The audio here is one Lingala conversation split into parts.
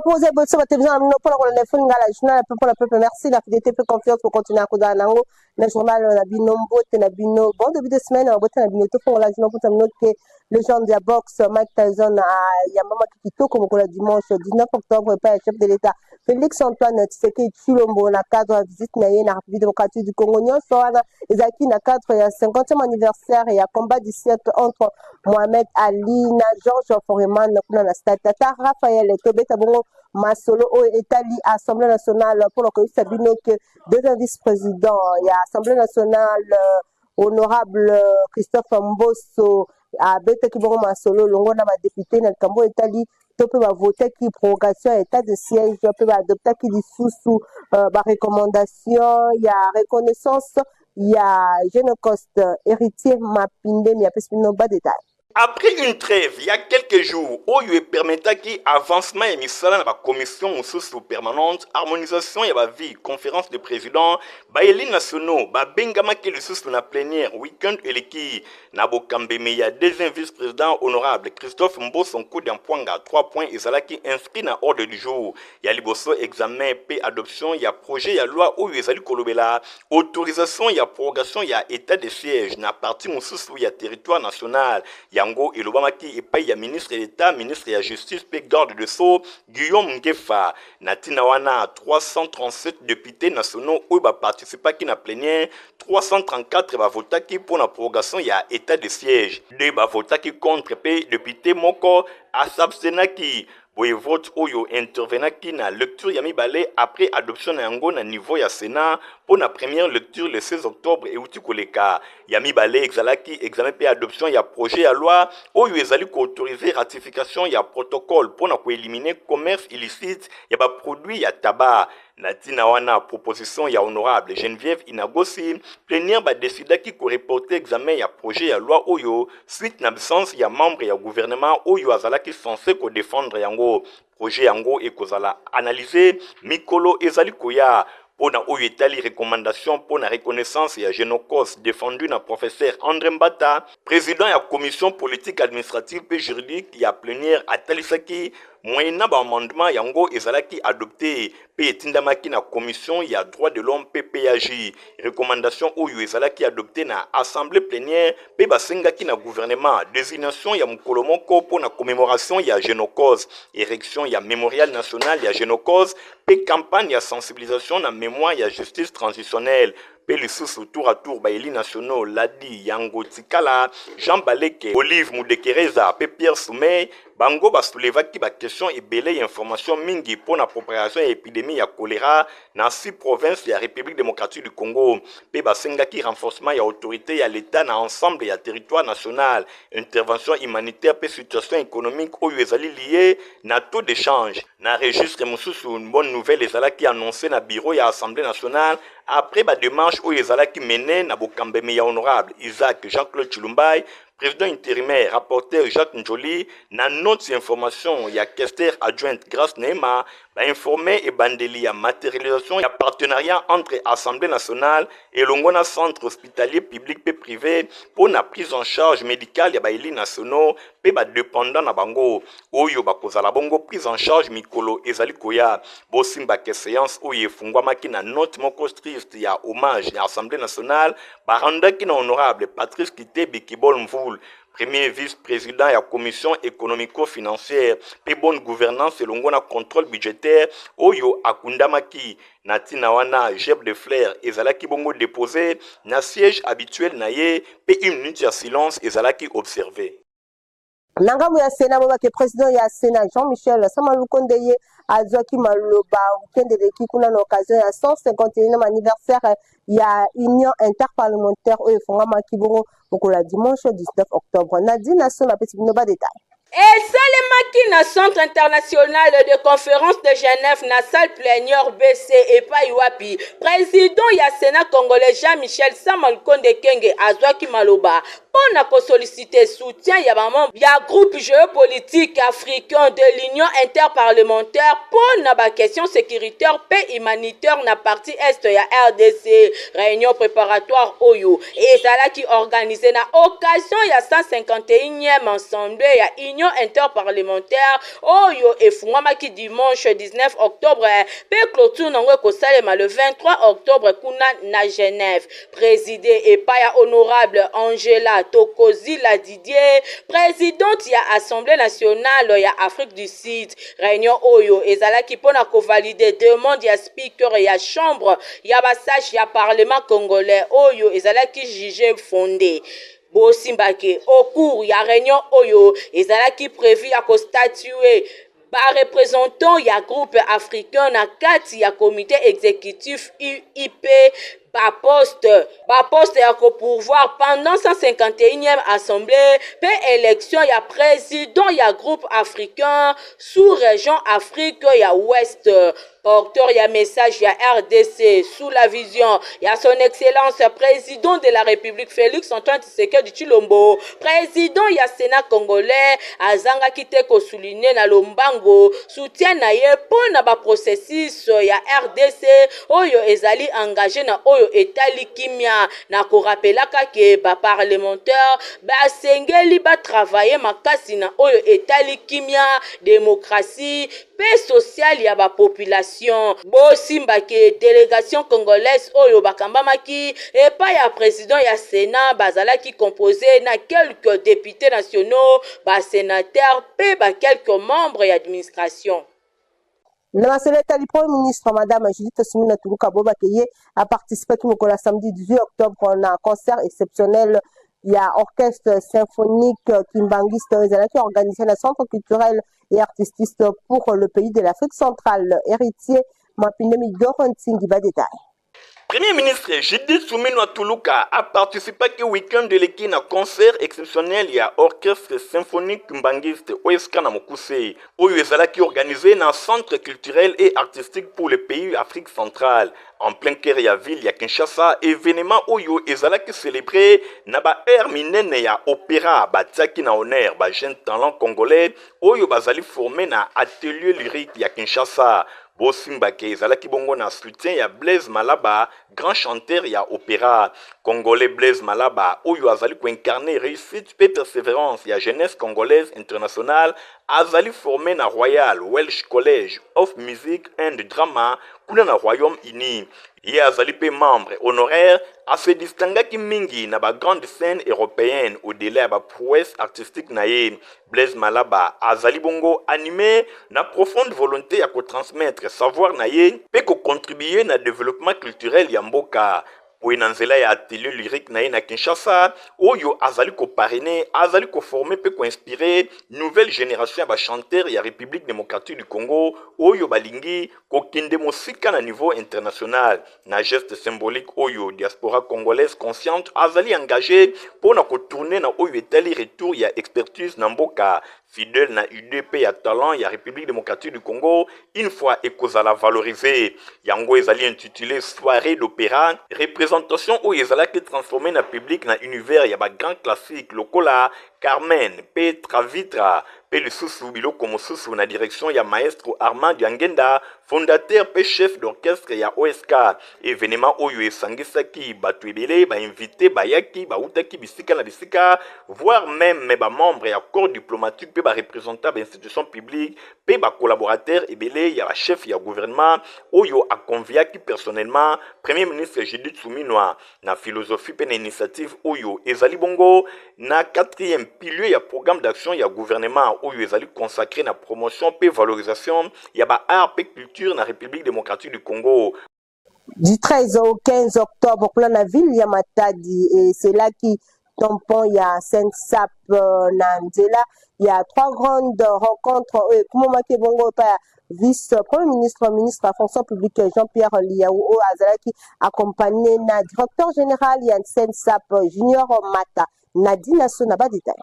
poser votre télévision pour la téléphone la journal pour la peuple merci la fidélité fait confiance pour continuer à coudre nango le journal la binombo na bino bon début de semaine on botte na bino to pour la journal pour terminer que le genre de la boxe Mike Tyson a Yamama Kitoko comme le dimanche 19 octobre par le chef de l'État Félix Antoine Tshisekedi Tshilombo na cadre de visite na République démocratique du Congo nyonso wana ezaki na cadre ya 50e anniversaire et ya combat du siècle entre Mohamed Ali na Georges Foreman kuna na stade Tata Raphaël Tobeta bongo masolo o etali Assemblée nationale pour le koyisa bino que deuxième vice-président ya Assemblée nationale honorable Christophe Mbosso abetaki bongo masolo longo na ba député na likambo etali to mpe bavotaki prorogation ya état de siège mpe baadoptaki lisusu barecommandation ya reconnaissance ya Génocoste héritier Mapindemi apesi bino badétail. Après une trêve, il y a quelques jours, Oyo permettait qu'il avancement et misala dans la commission sous permanente, harmonisation et la vie, conférence de président, baeli nationaux, bengama qui le sous la plénière, week-end et l'équipe, Nabo Kambeme, il y a deuxième vice-président honorable, Christophe Mbo, son coup d'un point à 3 points, et Zala qui inscrit dans l'ordre du jour. Il y a Liboso, examen, paix, adoption, il y a projet, il y a loi, Oyo Ezali Kolobela, autorisation, il y a prorogation, il y a état de siège, na parti sous il y a territoire national, Yango et Lobamaki et paye ya ministre d'État, ministre de la Justice, pe garde de sceaux, Guillaume Ngefa. Natina wana 337 députés nationaux où ba participa qui na plénière, 334 ba votaki pour la prorogation ya état de siège. Deux ba votaki contre pe député moko a s'abstenaki. Boye vote oyo intervenaki na lecture ya mibale après adoption na yango na niveau ya Sénat pour la première lecture le 16 octobre et outi koleka ya mibale exalaki examen pe adoption ya projet ya loi oyo ezali ko autoriser ratification ya protocole pour na ko éliminer commerce illicite ya ba produit ya tabac. Natina wana proposition ya honorable Geneviève Inagosi plénière ba décida ki ko reporter examen ya projet ya loi oyo suite na absence ya membre ya gouvernement oyo azalaki censé ko défendre yango projet yango e kozala analyser mikolo ezali koya pona oyo etali recommandation pona reconnaissance ya Génocos défendu na professeur André Mbata président ya commission politique administrative et juridique ya plénière atalisaki moyena ba amendement yango ezalaki adopté pe etindamaki na commission ya droit de l'homme PPAJ recommandation oyo ezalaki adopté na assemblée plénière pe basengaki na gouvernement désignation ya mukolo moko pona commémoration ya Génocos érection ya mémorial national ya Génocos pe campagne ya sensibilisation na mémoire ya justice transitionnelle pe lisusu tour à tour baeli nationaux Ladi Yango Tikala Jean Baleke Olive Mudekereza pe Pierre Soumey bango basoulevaki ba question ebele information mingi pour la propagation ya épidémie ya choléra na 6 provinces ya République démocratique du Congo pe basengaki renforcement ya autorité ya l'état na ensemble ya territoire national intervention humanitaire pe situation économique oyo ezali lié na taux d'échange na registre mususu une bonne nouvelle ezalaki annoncé na bureau ya Assemblée nationale après ba démarche oyo ezalaki mené na bokambeme ya honorable Isaac Jean-Claude Chilumbai président intérimaire, rapporteur Jacques Njoli, na note information, ya questeur adjointe Grace Neema, ba informé et bandeli ya matérialisation, ya partenariat entre Assemblée nationale et Longona centre hospitalier public et privé pour la prise en charge médicale ya ba éli nationaux, pe ba dépendant na bango, oyo ba kozala bongo prise en charge mikolo ezali koya, bo simba ke séance oyo fungwamaki na note moko triste ya hommage ya Assemblée nationale, ba randaki na honorable Patrice Kitebi Kibol Mvou premier vice-président de la commission économico-financière et bonne gouvernance et longona contrôle budgétaire oyo akundamaki natina wana jeb de flair ezalaki bongo déposé na siège habituel na ye pe une minute de silence ezalaki observé. Nangamu ya Sénat bobake président ya Sénat Jean-Michel Samalukonde ye azwaki maloba weekend de kuna na occasion ya 151e anniversaire ya Union interparlementaire oyo fongamaki bongo mokolo dimanche 19 octobre. Nadine Sona petit binoba détail. Et Salemaki na Centre international de conférence de Genève na salle plénière BC et Paiwapi. Président ya Sénat congolais Jean-Michel Samalukonde Kenge azwaki maloba pour na solliciter soutien ya maman ya groupe géopolitique africain de l'Union interparlementaire pour na ba question sécuritaire paix humanitaire na partie est ya RDC réunion préparatoire oyo et Zala qui organisé na occasion ya 151e assemblée ya Union réunion interparlementaire oyo efungwamaki dimanche 19 octobre pe clôture nango ekosalema le 23 octobre kuna na Genève. Présidé epai ya honorable Angela Tokozila Didier, présidente ya Assemblée nationale ya Afrique du Sud. Réunion oyo ezalaki pona kovalide demande ya speaker ya chambre ya basage ya parlement congolais oyo ezalaki jugé fondé. Bosimbake au cours ya réunion oyo ezalaki prévu ya kostatuer ba représentant ya groupe africain na kati ya comité exécutif UIP ba poste ya pouvoir pendant 151e assemblée pe élection ya président ya groupe africain sous région Afrique ya Ouest. Porteur ya message ya RDC sous la vision ya son excellence président de la République Félix Antoine Tshisekedi Tshilombo, président ya Sénat congolais azangaki te ko souligner na lombango soutien na ye pona ba processus ya RDC oyo ezali engagé na oyo etali kimia na ko rappelaka ke ba parlementaire ba sengeli ba travailler makasi na oyo etali kimia démocratie paix sociale ya ba population. Bosimbake délégation congolaise oyo bakambamaki epai ya président ya Sénat bazalaki composé na quelques députés nationaux, ba sénateurs pe ba quelques membres ya administration. Le Premier ministre, Madame Judith Suminwa Tuluka Boba Keye, a participé au samedi 18 octobre à un concert exceptionnel. Il y a orchestre symphonique Kimbangiste qui a organisé le centre culturel et artistique pour le pays de l'Afrique centrale. Héritier Mapinemi Gorontingi détail. Premier ministre Judith Suminwa Tuluka a participé au week-end de l'équipe à concert exceptionnel il y a orchestre symphonique Mbangiste OSK na Mokuse oyo ezalaki organisé dans centre culturel et artistique pour le pays Afrique centrale en plein cœur ya ville ya Kinshasa. Événement oyo ezalaki célébré na ba air minene ya opéra batiaki na honneur ba jeune talent congolais oyo bazali formé na atelier lyrique ya Kinshasa. Bosimbake ezalaki bongo na soutien ya Blaise Malaba, grand chanteur ya opéra congolais. Blaise Malaba oyo azali ko incarner réussite pe persévérance ya jeunesse congolaise internationale azali formé na Royal Welsh College of Music and Drama kuna na Royaume-Uni. Ye azali pe membre honoraire a se distingaki mingi na ba grande scène européenne au-delà ba prouesse artistique na ye. Blaise Malaba azali bongo animé na profonde volonté ya ko transmettre savoir na ye pe ko contribuer na développement culturel ya mboka. Pour une nzela ya atelier lyrique na ye na Kinshasa oyo azali ko parrainer azali ko former pe ko inspirer nouvelle génération ya ba chanteur ya République démocratique du Congo oyo balingi ko kende mosika na niveau international. Na geste symbolique oyo diaspora congolaise consciente azali engagé pour na ko tourner na oyo etali retour ya expertise na mboka fidèle na UDP ya talent ya République démocratique du Congo une fois ekozala valorisé. Yango ezali intitulé soirée d'opéra représentation où ezalaki transformé na public na univers ya ba grand classique lokola Carmen pe Travitra pe lisusu biloko mosusu na direction ya maestro Armand Yangenda fondateur pe chef d'orchestre ya OSK. Événement oyo esangisaki batu ebele ba invité bayaki bautaki bisika na bisika voire même ba membre ya corps diplomatique pe ba représentant ba institution publique pe ba collaborateur ebele ya ba chef ya gouvernement oyo a conviaki personnellement Premier ministre Judith Suminwa na philosophie pe na initiative oyo ezali bongo na 4e pilier ya programme d'action ya gouvernement oyo ezali consacré na promotion pe valorisation ya ba art pe culture na République démocratique du Congo. Du 13 au 15 octobre, pour la ville, il y a Matadi, et c'est là qui tampon, il y a Saint-Sap, Nandela, il y a 3 grandes rencontres, vice-premier ministre, ministre de la fonction publique Jean-Pierre Liaou Azalaki, accompagné na directeur général, il y a Saint-Sap, Junior Mata, Nadine Sonaba détail.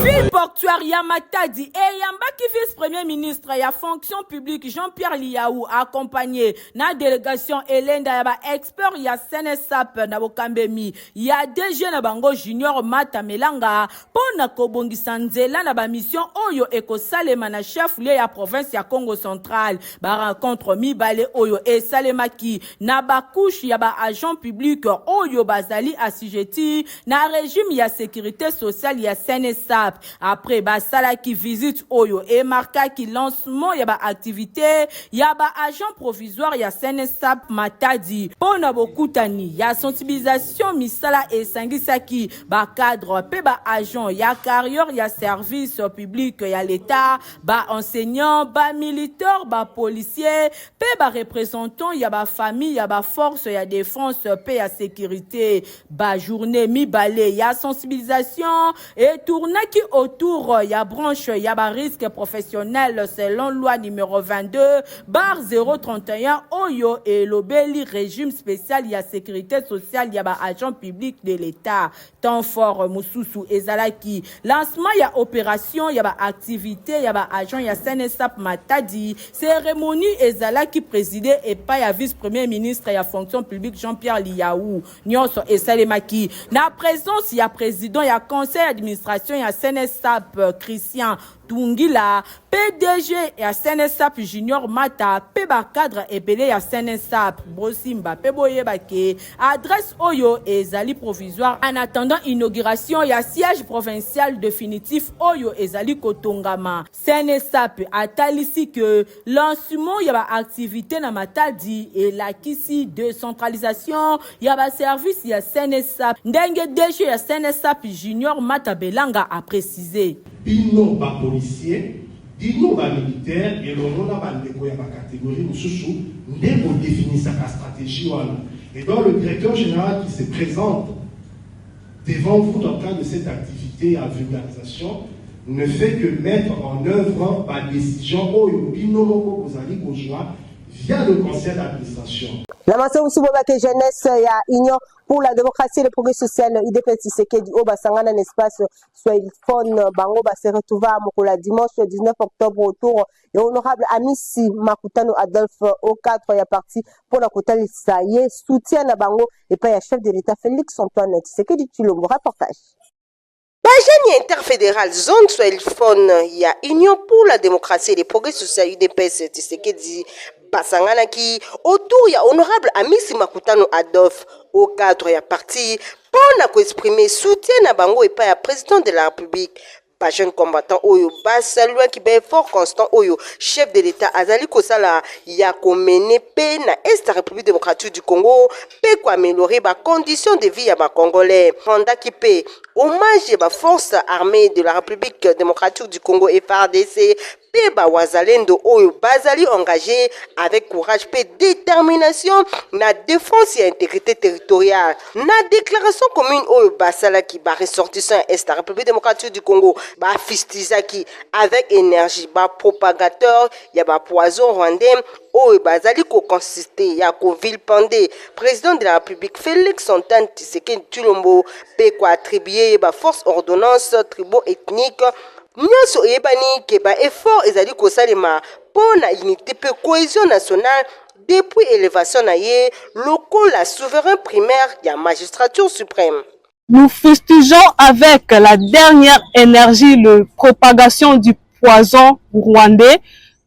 Ville portuaire Yamatadi et Yambaki vice-premier ministre ya fonction publique Jean-Pierre Liaou accompagné na délégation Hélène Dayaba expert ya Senesap na Bokambemi ya DG na bango Junior Mata Melanga pona kobongisa nzela na ba mission oyo ekosalema na chef lieu ya province ya Congo central ba rencontre mibale oyo esalemaki na ba couche ya ba agent public oyo bazali assujetti na régime ya sécurité sociale ya Senesap. Après basala qui visite Oyo et marqua qui lancement ya ba activité ya ba agent provisoire ya Senesap Matadi. Pona bokutani ya sensibilisation misala et sangisaki ba cadre pe ba agent ya carrière ya service public ya l'état ba enseignant ba militaire ba policier pe ba représentant ya ba famille ya ba force ya défense pe ya sécurité ba journée mi balé ya sensibilisation et tournaki autour ya branche ya ba risque professionnel selon loi numéro 22 bar 031 Oyo et l'obéli régime spécial ya sécurité sociale ya ba agent public de l'état temps fort mususu ezalaki lancement ya opération ya ba activité ya ba agent ya Senesap Matadi cérémonie ezalaki présidé et pas ya vice-premier ministre ya fonction publique Jean-Pierre Liaou nyonso esalemaki na présence ya président ya conseil d'administration ya Senesap Christian Tungila, PDG ya Senesap Junior Mata, Peba cadre ebele ya Senesap, Bosimba, Peboye Bake, adresse Oyo et Zali provisoire en attendant inauguration ya siège provincial définitif Oyo et Zali Kotongama. Senesap atalisi que lancement ya ba activité na Matadi et la kisi décentralisation ya ba service ya Senesap. Ndenge DG ya Senesap Junior Mata Belanga a précisé. Bino ba policier, bino ba militaire, et l'on a ba ndeko ya ba catégorie mususu, ndeko définit sa stratégie wana. Et donc le directeur général qui se présente devant vous dans le cadre de cette activité à vulgarisation ne fait que mettre en œuvre la décision Oyo bino moko kozali kozwa via le conseil d'administration. La mention Soubobake jeunesse ya Union pour la démocratie et le progrès social UDPS Tshisekedi au Basangana un espace Swahilphone Bango va se retrouver à Mokola dimanche 19 octobre autour et honorable Amisi Makutano Adolphe au 4 ya parti pour la Kotali Saye soutien à Bango et pas ya chef de l'État Félix Antoine Tshisekedi Tshilombo reportage. Bajani interfédéral zone Swahilphone ya Union pour la démocratie et le progrès social UDPS Tshisekedi Basangana qui autour ya honorable Amisi Makutano Adolphe au cadre ya parti pour exprimer soutien à Bango et pas à président de la République. Pas jeune combattant Oyo Basalua qui est fort constant Oyo chef de l'État Azali Kosala ya komene pe na Est République démocratique du Congo pe ko améliorer ba conditions de vie ya ba Congolais. Randa qui pe hommage ba force armée de la République démocratique du Congo FARDC Peba Wazalendo Oyo Bazali engagé avec courage et détermination na défense et intégrité territoriale. Na déclaration commune Oyo Basala qui ba ressortissant Est la République démocratique du Congo ba fistizaki avec énergie ba propagateur ya ba poison rwandais Oyo Bazali ko consisté ya ko vilpendé président de la République Félix Antoine Tshisekedi Tshilombo pe ko attribuer ba force ordonnance tribaux ethniques nyonso yebani ke ba effort ezali kosalema pona unité pe cohésion nationale depuis élévation na ye loko la souverain primaire ya magistrature suprême. Nous fustigeons avec la dernière énergie la propagation du poison rwandais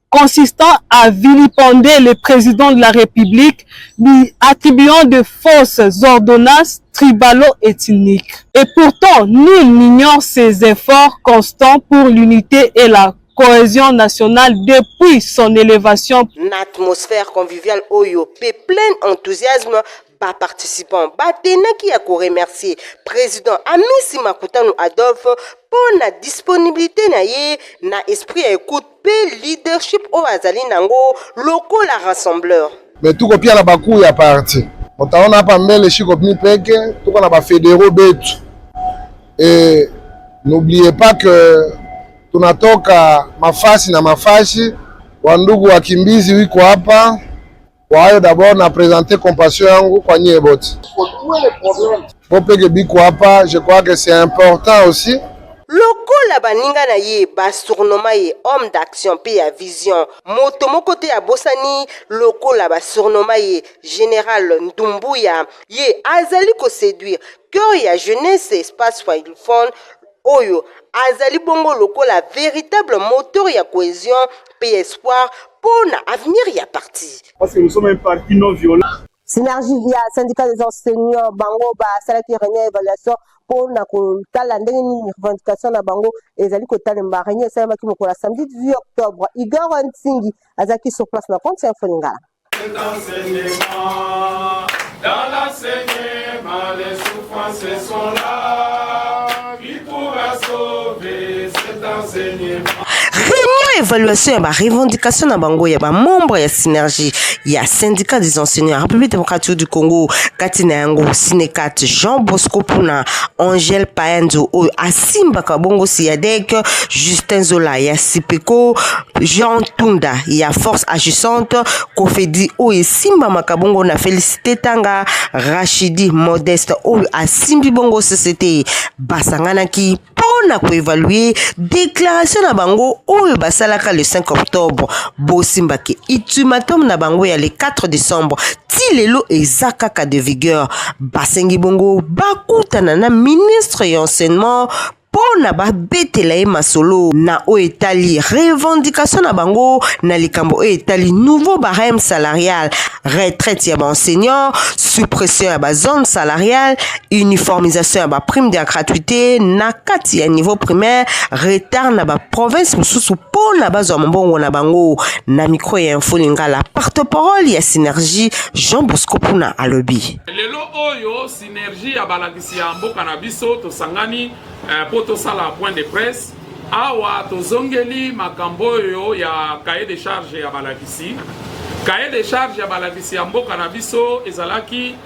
consistant à vilipender le président de la République, lui attribuant de fausses ordonnances tribalo-ethniques. Et pourtant, nul n'ignore ses efforts constants pour l'unité et la cohésion nationale depuis son élévation. L'atmosphère conviviale Oyo peut plein enthousiasme par participants. Batenaki a remercier président Amisi Makutano Adolphe pour la disponibilité na ye na esprit à écoute pe leadership au azali nango loko la rassembleur. Mais tout copie na baku ya parti. Motaona hapa mbele shiko pni peke tuko na ba fédéraux betu. Et n'oubliez pas que tunatoka mafasi na mafashi wandugu wakimbizi wiko hapa. Kwa d'abord na présenter compassion yangu kwa nyie bote. Popeke biko hapa, je crois que c'est important aussi. Loko la baninga na ye ba surnommé ye homme d'action pe ya vision. Moto moko te ya bosani loko la ba surnommé ye général Ndumbuya. Ye azali ko séduire cœur ya jeunesse espace Swahilphone Oyo azali bongo loko la véritable moteur ya cohésion pe espoir pour l'avenir y a parti. Parce que nous sommes un parti non violent. synergie ya syndicat des enseignants bango basalaki réunion évaluation mpona kotala ndenge nini revendication na bango ezali kotalemba. Réunion esalemaki mokolo ya samedi 18 octobre. Igor Ntingi azalaki sur place na compte Info Lingala. Dans l'enseignement, les souffrances sont là. Qui pourra sauver cet enseignement? Réunion évaluation ya ba revendication na bango ya ba membre ya synergie ya syndicat des enseignants République démocratique du Congo kati na yango Sinekat Jean Bosco Puna Angèle Paenzo o Asimba Kabongo Siadek Justin Zola ya Sipeko Jean Tunda ya Force Agissante Kofedi o Simba Makabongo na Félicité Tanga Rachidi Modeste o Asimbi Bongo Société basanganaki pona ko évaluer déclaration na bango oyo basalaka le 5 octobre bosimbaki ultimatum na bango ya le 4 décembre ti lelo ezakaka de vigueur basengi bongo bakutana na ministre ya enseignement pona babetela ye masolo na o etali revendication na bango na likambo o etali nouveau barème salarial retraite ya ba enseignant suppression ya ba zone salariale uniformisation ya ba prime de gratuité na kati ya niveau primaire retard na ba province mususu pona bazwa mbongo na bango na micro ya Info Lingala porte-parole ya synergie Jean Bosco Puna alobi lelo oyo synergie ya balakisi ya mboka na biso tosangani poto sala point de presse awa tozongeli makambo oyo ya cahier de charge ya balakisi. Cahier de charge ya balakisi ya mboka na biso ezalaki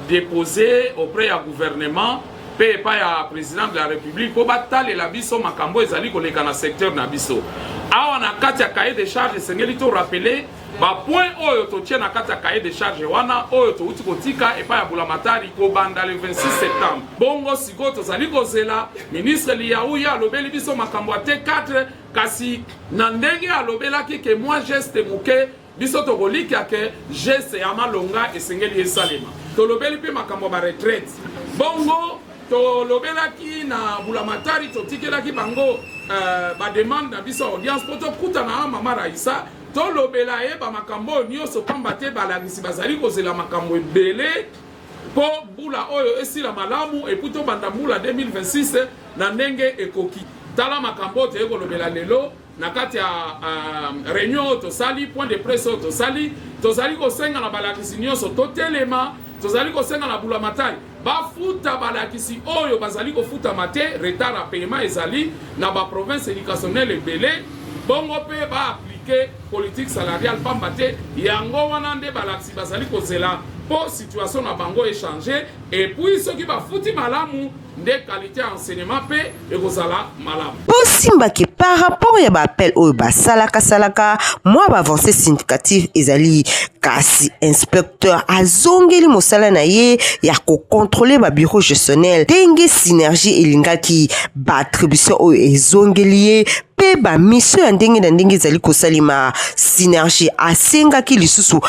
déposé auprès ya gouvernement pe pa ya président de la République po batalela biso makambo ezali koleka na secteur na biso. Awa na kati ya cahier de charge esengeli to rappeler ba point oyo totie na kati ya cahier de charge wana oyo touti kotika epa ya Bulamatari ko banda le 26 septembre. Bongo siko tozali kozela ministre Liaouya alobeli biso makambo ate 4 kasi na ndenge alobelaki ke moi geste muke biso tokolika ke geste ya malonga esengeli esalema. Tolobeli pe makambo ba retraite. Bongo tolobelaki na Bulamatari totikelaki bango ba demande na biso audience poto kuta na mama Raissa tolobela ye ba makambo nyonso pamba te balakisi bazali kozela makambo ebele po mbula oyo esila malamu eputo banda mbula 2026 na ndenge ekoki tala makambo te ekolobela lelo na kati ya réunion tosali point de presse tosali tozali kosenga na balakisi nyonso totelema tozali kosenga na Bulamatari bafuta balakisi oyo bazali kofuta mate retard à paiement ezali na ba province éducationnelle ebele bongo pe ba politique salariale pambate yango wana nde balakisi bazali kozela po situation na bango échanger et puis ceux qui ba futi malamu nde qualité enseignement pe ekozala malamu bosimbaki par rapport ya ba appel oyo basalaka moi ba avancée significative ezali kasi inspecteur azongeli mosala na ye ya ko contrôler ba bureau gestionnel ndenge synergie elingaki ba attribution oyo ezongeli ye pe ba mission ya ndenge na ndenge ezali kosalima synergie asengaki lisusu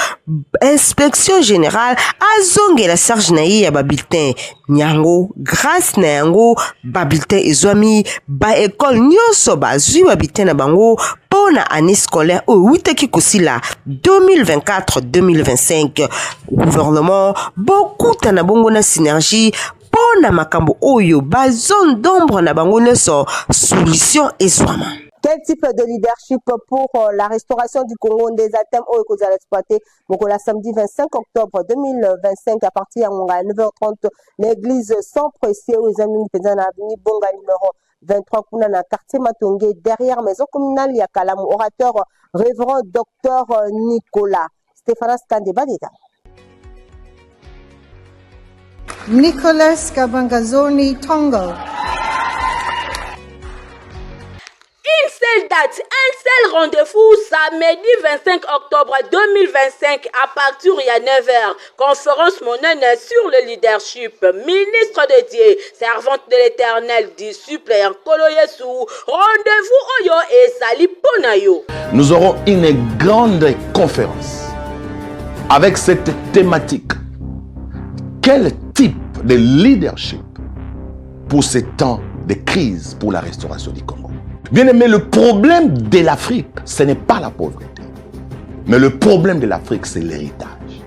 inspection générale azongela charge na ye ya ba bulletin nyango grâce na yango ba bulletin ezwami ba école nyonso bazwi ba bulletin na bango pona année scolaire oyo witaki kosila 2024-2025 gouvernement bokuta na bongo na synergie pona makambo oyo ba zone d'ombre na bango nyonso solution ezwama. Quel type de leadership pour la restauration du Congo des items au que vous allez exploiter? Donc, la samedi 25 octobre 2025, à partir de 9h30, l'église sans précieux aux amis de l'avenue Bonga numéro 23 Kuna na quartier Matongé, derrière maison communale Yakalam, orateur révérend docteur Nicolas. Stéphane Skandeba-Deda. Nicolas Kabangazoni Tongo. Une seule date, un seul rendez-vous, samedi 25 octobre 2025 à partir de 9h. Conférence monnaie sur le leadership. Ministre de Dieu, servante de l'Éternel, disciple en Kolo Yesu. Rendez-vous Oyo et Sali Ponayo. Nous aurons une grande conférence avec cette thématique. Quel type de leadership pour ces temps de crise pour la restauration du Congo? Bien aimé, le problème de l'Afrique, ce n'est pas la pauvreté. Mais le problème de l'Afrique, c'est l'héritage.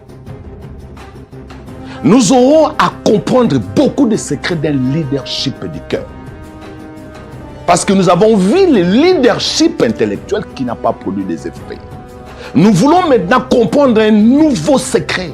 nous aurons à comprendre beaucoup de secrets d'un leadership du cœur. Parce que nous avons vu le leadership intellectuel qui n'a pas produit des effets. Nous voulons maintenant comprendre un nouveau secret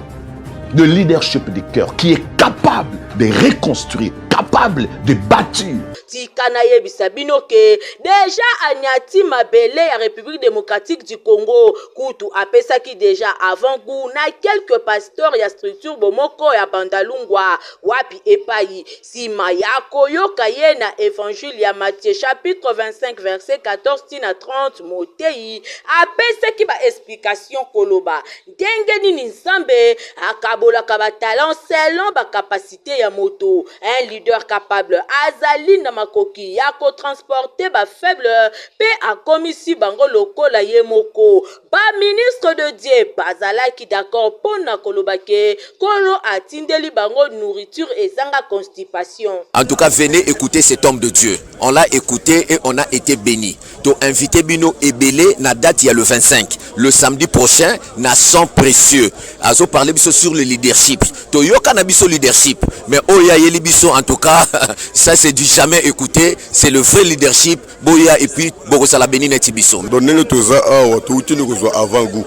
de leadership du cœur qui est capable de reconstruire, capable de bâtir. Tikana yebisa bino ke déjà anyati mabele ya République démocratique du Congo kutu apesaki déjà avant goût na quelques pasteurs ya structure bomoko ya Bandalungwa wapi epai sima ya koyoka ye na évangile ya Matthieu chapitre 25 verset 14 tina 30 motei apesaki ba explication koloba ndenge nini Nzambe akabolaka ba talent selon ba capacité ya moto. Un leader capable azali na makoki ya ko transporter ba faible pe akomisi bango lokola ye moko. Ba ministre de Dieu bazalaki d'accord pona kolobake kolo atindeli bango nourriture et zanga constipation. En tout cas, venez écouter cet homme de Dieu. On l'a écouté et on a été béni. Donc invité Bino Ebele na date il y a le 25. Le samedi prochain na sang précieux. Azo parler sur le leadership. To yo cannabis leadership. Mais oya yeli biso en tout cas ça c'est du jamais écouté, c'est le vrai leadership. Boya et puis bokosala béni neti biso. Donnez-le toza awa to utini ko avant goût.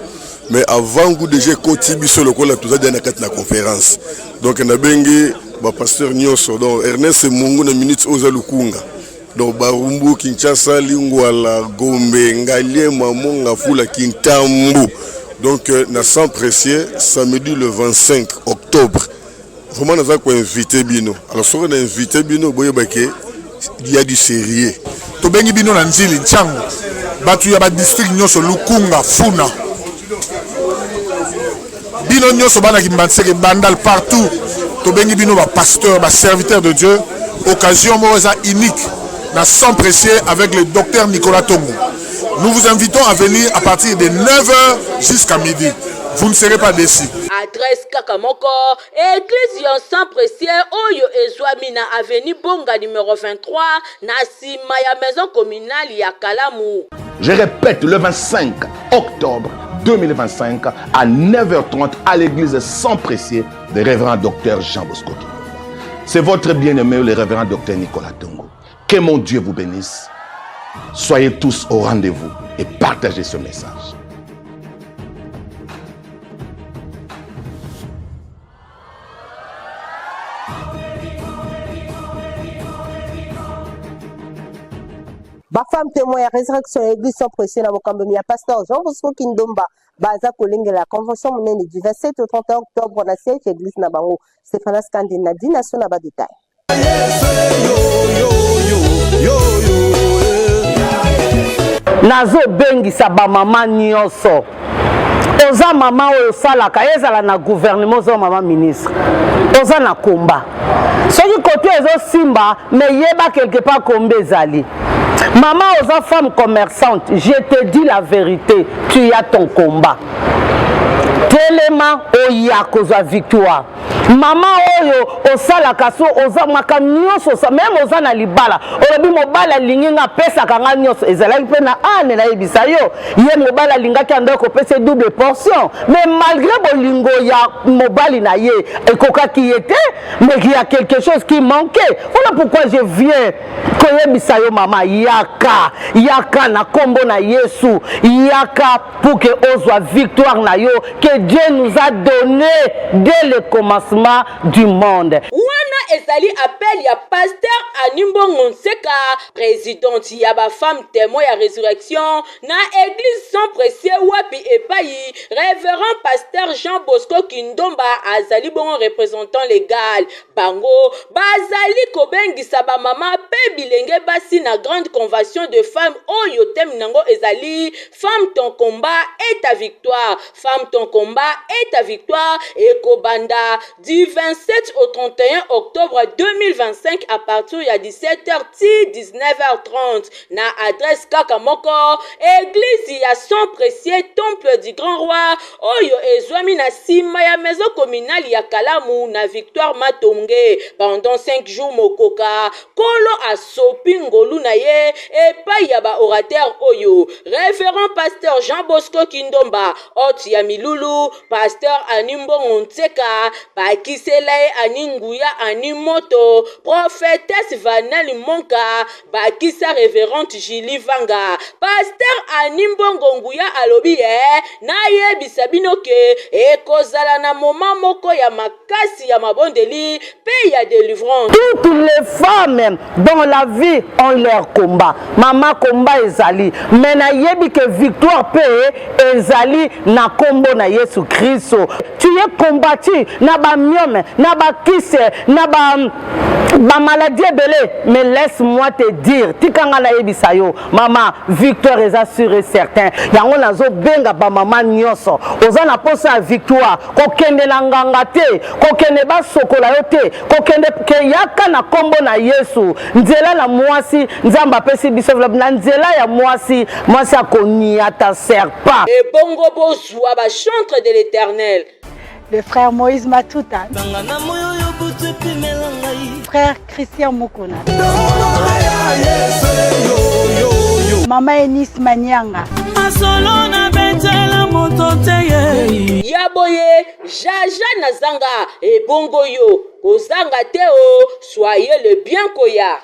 Mais avant goût déjà koti biso lokola toza dans la conférence. Donc na bengi ba pasteur Nyoso donc Ernest Mungu na minute oza lukunga. Donc Barumbu Kinshasa Lingwala Gombe Ngalie Mamonga Fula Kintambu. Donc na sang précieux samedi le 25 octobre. Vraiment nous avons invité Bino. Alors si on a invité Bino boyebake il y a du sérieux. To bengi Bino na nzili nchango. Batu ya ba district Nyoso Lukunga Funa. Bino Nyoso bana kimbanseke bandal partout. To bengi Bino ba pasteur, ba serviteur de Dieu. Occasion moza unique. Sans précieux avec le docteur Nicolas Tongo. Nous vous invitons à venir à partir de 9h jusqu'à midi. Vous ne serez pas déçus. Adresse Kakamoko, église yon sans précieux, Oyo Ezwami na avenue Bonga numéro 23, na sima ya maison communale ya Kalamu. Je répète, le 25 octobre 2025 à 9h30 à l'église sans précieux de révérend docteur Jean Bosco. C'est votre bien-aimé, le révérend docteur Nicolas Tongo. Que mon Dieu vous bénisse. Soyez tous au rendez-vous et partagez ce message. Ba femme témoin ya résurrection église sans pression na mokambo ya pasteur Jean Bosco Kindomba baza kolinga la convention monene du 27 au 31 octobre na siège église na bango Stéphane Scandine na dination na ba détail. Nazo bengisa ba mama nyonso oza mama oyo salaka ezala na gouvernement oza mama ministre oza na komba soki koto ezo simba mais yeba quelque part komba ezali maman oza femme commerçante je te dis la vérité tu as ton combat telema oya kozwa victoire mama oyo osalaka so oza maka nyonso sa même oza na libala olobi mobala lingi nga pesaka nga nyonso ezalaki mpe na ane nayebisa yo ye mobala lingaki ando kopesa double portion mais malgré bolingo ya mobali na ye ekokaki ye te mais il y a quelque chose qui manquait. Voilà pourquoi je viens koyebisa yo mama yaka na kombo na Yesu yaka pour que ozwa victoire na yo que Dieu nous a donné dès le commencement du monde. Wana ezali appel ya pasteur Animbo Ngonseka, présidente ya ba femme témoin ya résurrection na église sans précieux wapi epai révérend pasteur Jean Bosco Kindomba azali bon représentant légal bango bazali kobengisa ba mama pe bilenge basi na grande convention de femmes oyo tem nango ezali femme ton combat et ta victoire, femme ton combat et ta victoire et kobanda du 27 au 31 octobre octobre 2025 à partir de 17h ti 19h30 na adresse kaka moko église ya Son Précieux Temple du Grand Roi oyo ezwami na sima ya maison communale ya Kalamu na Victoire Matonge. Pendant 5 jours mokoka kolo asopi ngolu na ye epai ya ba orateur oyo révérend pasteur Jean Bosco Kindomba oti ya Milulu, pasteur Animbo Ntseka, bakiselae Aninguya Animoto, prophétesse Vanel Monka, bakisa révérente Julie Vanga, pasteur Animbo Nguya alobi na ye bisabino ke ekozala na moma moko ya makasi ya mabondeli pe ya délivrance. Toutes les femmes dans la vie ont leur combat. Maman combat ezali, mais na yebi que victoire pe ezali na kombo na Yesu Christo. Tu es combattu na ba myome, na ba kisse, na ba maladie belé, mais laisse-moi te dire, tikanga na yebisa yo, maman, victoire est assurée certain. Yango nazo benga ba maman nyonso, oza na posa victoire, kokende na nganga te, kokende ba sokola yo te, kokende ke yaka na kombo na Yesu. Nzela na mwasi, nzamba pesi biso na nzela ya mwasi, mwasi akoniata serpa. Et bongo bozwa ba chantre de l'Éternel. Le frère Moïse Matuta, frère Christian Mukuna, Maman Enis Manyanga, Yaboye, Jaja Nazanga, et bongo yo, Ozanga Teo, soyez le bien koya.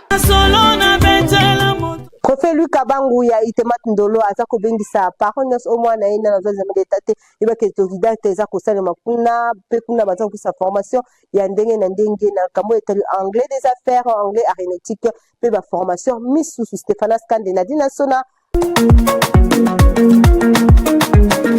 Prophète Luc Kabangu ya Itemat Ndolo aza kobengisa parole au moins na ina na zama d'état iba ke autodidacte eza ko sala makuna pe kuna baza ko sa formation ya ndenge na ndenge na kamo etali anglais des affaires anglais aéronautique pe ba formation misu Stéphane Skande na dinasona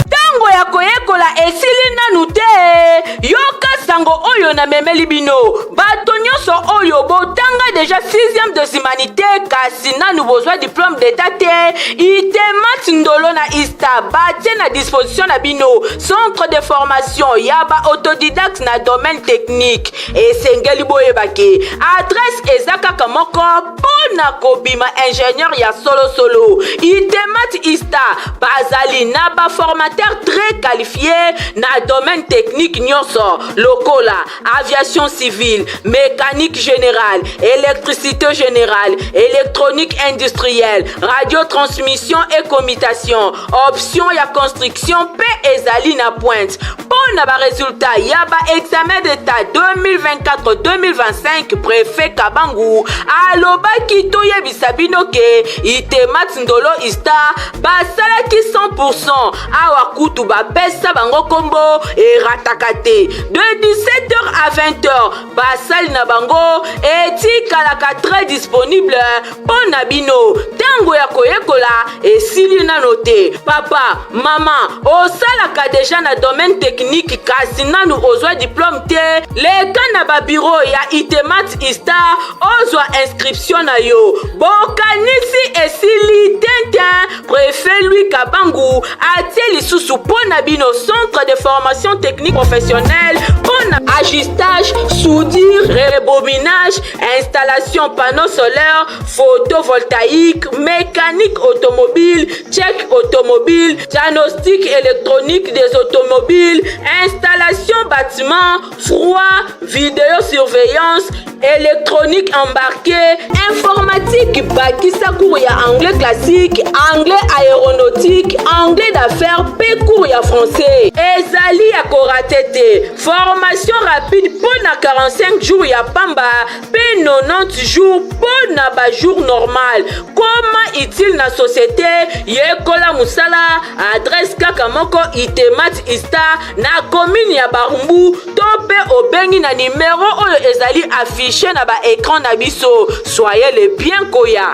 tango ya koyekola esili nanu te yoka sango oyo na memeli bino bato nyonso oyo botanga déjà 6e de humanité kasi nanu bozwa diplôme d'état te Itemat Ndolo na ista batie na disposition na bino centre de formation ya ba autodidacte na domaine technique esengeli boyebake adresse eza kaka moko pona kobima ingénieur ya solo Itemat ista bazali na ba formateur très qualifié na domaine technique nyonso lokola aviation civile, mécanique générale, électricité générale, électronique industrielle, radiotransmission et commutation, option ya construction P ezali na pointe. Pour na ba résultat ya ba examen d'état 2024-2025 préfet Kabangu alobaki toyebisa bino ke Itemat Ndolo ista basalaki 100% awa kutu bapesa bango kombo e ratakate de 17h à 20h basali na bango etikalaka très disponible mpo na bino ntango ya koyekola esili nano te. Papa mama osalaka deja na domaine technique kasi nanu ozwa diplôme te leka na babiro ya Itemat ista ozwa inscription na yo bokanisi esili tenten préfet Louis Kabangu atie lisusu mpo na bino centre de formation technique professionnelle pour ajustage, soudure, rebobinage, installation panneaux solaires, photovoltaïque, mécanique automobile, check automobile, diagnostic électronique des automobiles, installation bâtiment, froid, vidéosurveillance, électronique embarquée, informatique, bakisa cours ya anglais classique, anglais aéronautique, anglais d'affaires, pe cours ya français. Ezali ya koratete, formation rapide pour na 45 jours ya pamba, pe 90 jours pour na ba jour normal. Comment utile na société, yekola musala, adresse kaka moko Itemat ista na commune ya Barumbu, tope obengi na numéro oyo ezali affiché na ba écran na biso. Soyez les bien koya.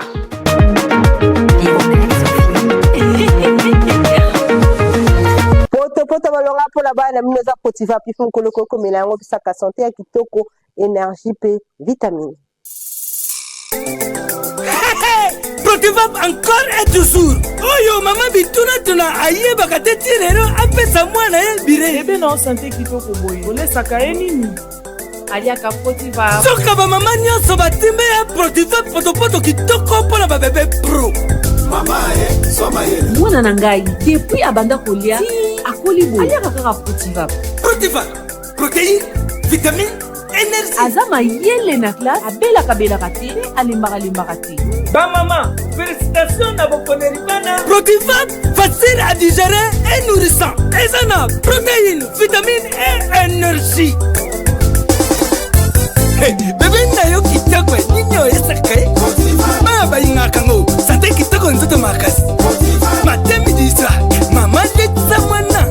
poto balonga pola bana minoza potiva pifu koloko komela yango pisaka santé ya kitoko énergie pe vitamine. Protivap encore et toujours. Oyo mama bituna tuna ayeba kateti lero apesa mwana ye bire. Ebe na santé kitoko boye. Olesaka ye nini? aliaka Protiva. Soka ba mama nyonso batimbe ya Protiva potopoto kitoko mpona ba bébé pro. Mama soma yele. Mwana na ngai depuis abanda kolia akoli boye. Aliaka kaka Protiva. Protiva, protéine, vitamine, énergie. Azama yele na classe abelaka te alimbaka te. Ba maman, félicitations na bokoneri bana. Protiva, facile à digérer et nourrissant. Ezana, protéines, vitamines et énergie. Hey, bébé na yo kitoko ninyo esaka. Ma ba ingaka ngo, sate kitoko nzoto makasi. Matemi disa, mama letsa mwana.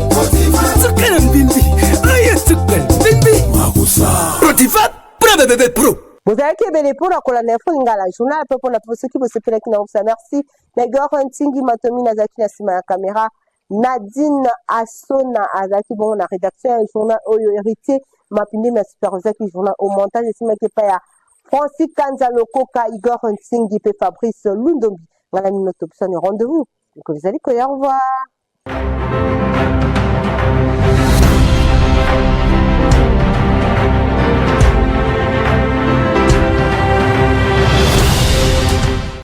Sukana mbimbi, oye sukana mbimbi. Wakusa. Protiva, pro bébé pro. Vous avez qu'à pour la colonne Fungala, journal pour la ceux qui vous se plaît qui n'a pas merci. Negor Huntingi Matomi Nazaki Nasima la caméra. Nadine Asona Azaki bon la rédaction un journal Oyo héritier Mapindi na super Zaki journal au montage et Sima Kepaya. Francis Kanzalo Koka Igor Huntingi pe Fabrice Lundombi. Voilà notre option de rendez-vous. Donc vous allez au revoir.